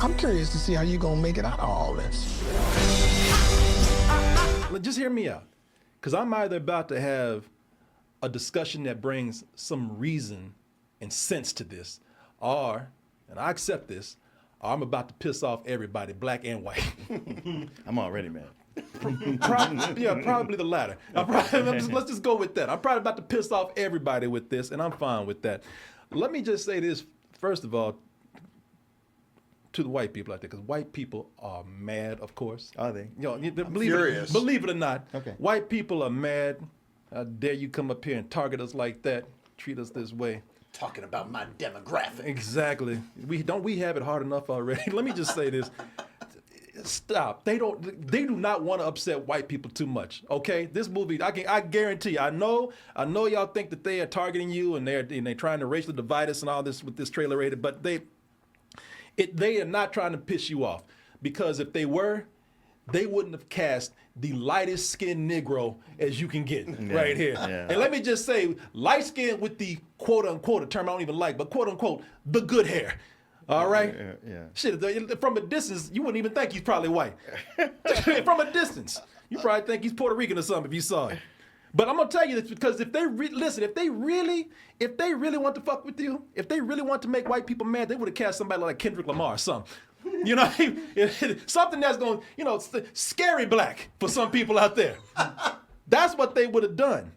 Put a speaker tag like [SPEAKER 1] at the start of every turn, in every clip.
[SPEAKER 1] I'm curious to see how you're gonna make it out of all this.
[SPEAKER 2] Just hear me out, because I'm either about to have a discussion that brings some reason and sense to this, or, and I accept this, or I'm about to piss off everybody, black and white.
[SPEAKER 3] I'm already mad.
[SPEAKER 2] Probably the latter. Let's just go with that. I'm probably about to piss off everybody with this, and I'm fine with that. Let me just say this, first of all, to the white people out there, because white people are mad, of course.
[SPEAKER 3] Are they?
[SPEAKER 2] Believe it or not,
[SPEAKER 3] Okay.
[SPEAKER 2] white people are mad. How dare you come up here and target us like that, treat us this way.
[SPEAKER 4] Talking about my demographic.
[SPEAKER 2] Exactly. We have it hard enough already. Let me just say this. Stop. They do not want to upset white people too much. Okay? This movie, I guarantee you, I know y'all think that they are targeting you and they're trying to racially divide us and all this with this trailer rated, but they are not trying to piss you off, because if they were, they wouldn't have cast the lightest skinned Negro as you can get right here.
[SPEAKER 3] Yeah.
[SPEAKER 2] And let me just say, light skin with the quote unquote, a term I don't even like, but quote unquote, the good hair. All right?
[SPEAKER 3] Yeah.
[SPEAKER 2] Shit, from a distance, you wouldn't even think he's probably white. From a distance. You probably think he's Puerto Rican or something if you saw him. But I'm gonna tell you this, because if they really want to fuck with you, if they really want to make white people mad, they would have cast somebody like Kendrick Lamar or something. You know, something that's going, scary black for some people out there. That's what they would have done.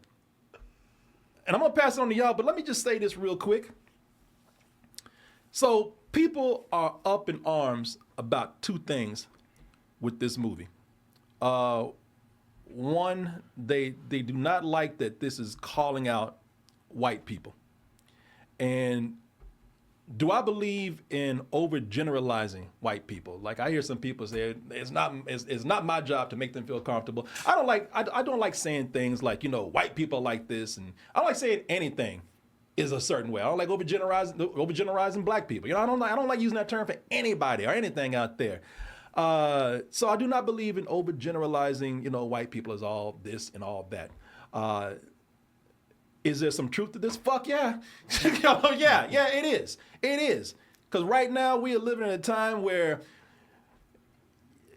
[SPEAKER 2] And I'm gonna pass it on to y'all, but let me just say this real quick. So people are up in arms about two things with this movie. One, they do not like that this is calling out white people. And do I believe in overgeneralizing white people? Like, I hear some people say it's not my job to make them feel comfortable. I don't like saying things like, white people are like this, and I don't like saying anything is a certain way. I don't like overgeneralizing black people. I don't like using that term for anybody or anything out there. So I do not believe in overgeneralizing, white people as all this and all that. Is there some truth to this? Fuck yeah. Yeah, it is. It is. Because right now we are living in a time where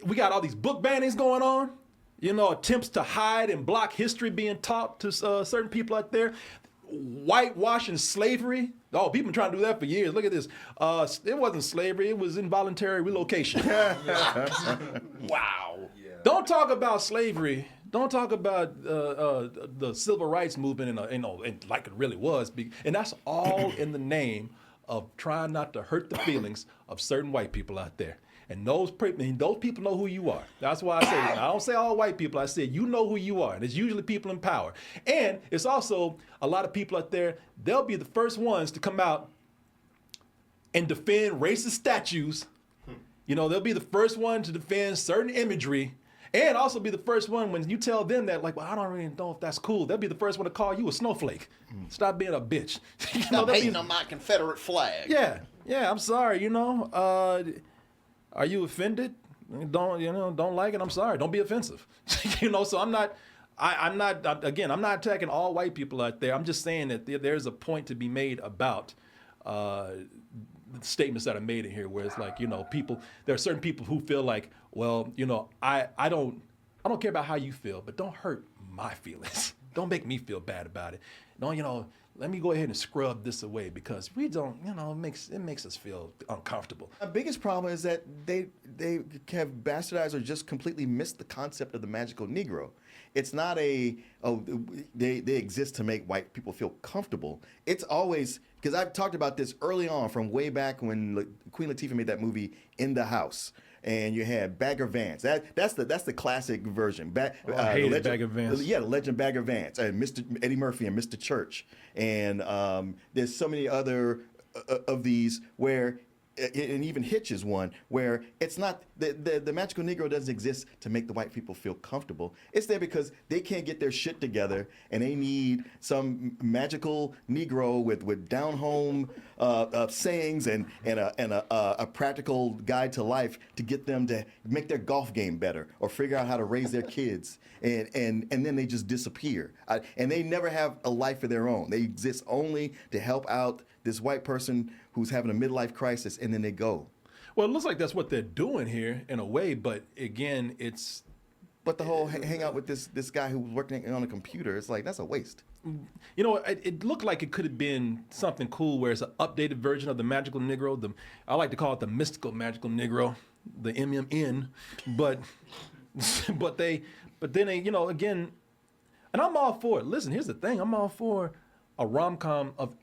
[SPEAKER 2] we got all these book bannings going on, attempts to hide and block history being taught to certain people out there. Whitewashing slavery. Oh, people been trying to do that for years. Look at this. It wasn't slavery. It was involuntary relocation. Wow. Yeah. Don't talk about slavery. Don't talk about the civil rights movement and like it really was. And that's all in the name of trying not to hurt the feelings of certain white people out there. And those people know who you are. That's why I say, I don't say all white people, I say you know who you are. And it's usually people in power. And it's also a lot of people out there, they'll be the first ones to come out and defend racist statues. They'll be the first one to defend certain imagery. And also be the first one when you tell them that, like, well, I don't really know if that's cool. They'll be the first one to call you a snowflake. Stop being a bitch.
[SPEAKER 4] Stop hating on my Confederate flag.
[SPEAKER 2] Yeah, I'm sorry, Are you offended? Don't like it. I'm sorry. Don't be offensive. So I'm not attacking all white people out there. I'm just saying that there's a point to be made about the statements that are made in here, where it's like, there are certain people who feel like, well, I don't care about how you feel, but don't hurt my feelings. Don't make me feel bad about it. Don't, let me go ahead and scrub this away, because we don't, it makes us feel uncomfortable.
[SPEAKER 3] The biggest problem is that they have bastardized or just completely missed the concept of the magical Negro. It's not they exist to make white people feel comfortable. It's always, because I've talked about this early on, from way back when Queen Latifah made that movie In the House. And you had Bagger Vance. That's the classic version.
[SPEAKER 2] I hated Bagger Vance.
[SPEAKER 3] Yeah, the legend Bagger Vance. Mr. Eddie Murphy and Mr. Church. And there's so many other of these where, and even Hitch is one, where it's not, the magical Negro doesn't exist to make the white people feel comfortable. It's there because they can't get their shit together, and they need some magical Negro with down-home sayings and a practical guide to life to get them to make their golf game better or figure out how to raise their kids. And then they just disappear. And they never have a life of their own. They exist only to help out this white person who's having a midlife crisis, and then they go.
[SPEAKER 2] Well, it looks like that's what they're doing here in a way, but again, it's.
[SPEAKER 3] But the whole hang out with this guy who was working on a computer, it's like that's a waste.
[SPEAKER 2] You know, it looked like it could have been something cool where it's an updated version of the Magical Negro. I like to call it the Mystical Magical Negro, the MMN. But then they, you know, again, and I'm all for it. Listen, here's the thing. I'm all for a rom-com of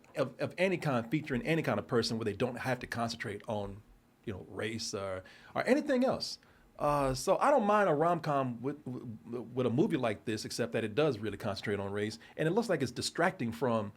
[SPEAKER 2] any kind featuring any kind of person where they don't have to concentrate on, you know, race or anything else. So I don't mind a rom-com with a movie like this, except that it does really concentrate on race, and it looks like it's distracting from,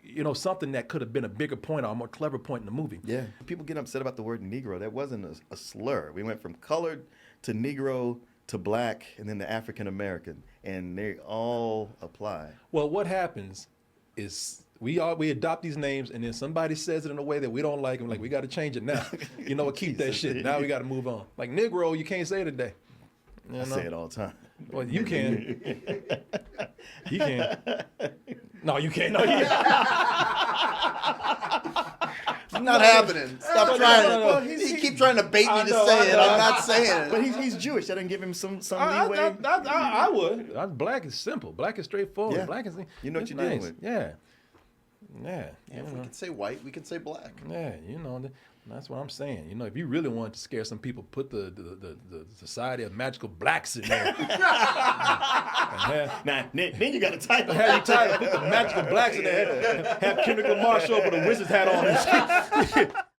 [SPEAKER 2] you know, something that could have been a bigger point or a more clever point in the movie.
[SPEAKER 3] Yeah, people get upset about the word Negro. That wasn't a slur. We went from colored to Negro to black, and then to African American, and they all apply.
[SPEAKER 2] Well, what happens is we adopt these names, and then somebody says it in a way that we don't like, and like, we got to change it now. You know what? Keep that shit. Now we got to move on. Like Negro, you can't say it today. You know?
[SPEAKER 3] I say it all the time.
[SPEAKER 2] Well, you can. He can. No, you can't. No, you can't.
[SPEAKER 4] It's not happening. Stop trying to.
[SPEAKER 2] no.
[SPEAKER 4] He keep trying to bait me to
[SPEAKER 2] know,
[SPEAKER 4] say it.
[SPEAKER 2] I know.
[SPEAKER 4] I'm not saying
[SPEAKER 3] But
[SPEAKER 4] it.
[SPEAKER 3] he's Jewish. That doesn't give him some leeway.
[SPEAKER 2] I would. Black is simple. Black is straightforward.
[SPEAKER 3] Yeah.
[SPEAKER 2] Black is.
[SPEAKER 3] You know what
[SPEAKER 2] it's
[SPEAKER 3] you're dealing
[SPEAKER 2] nice.
[SPEAKER 3] with.
[SPEAKER 2] Yeah. Yeah.
[SPEAKER 4] Yeah, if we can say white, we can say black.
[SPEAKER 2] Yeah, you know, that's what I'm saying. You know, if you really want to scare some people, put the Society of Magical Blacks in there.
[SPEAKER 3] Now, then you got to type.
[SPEAKER 2] Have you title, put the Magical Blacks in there. Have Kendrick Lamar show up with a wizard's hat on and shit.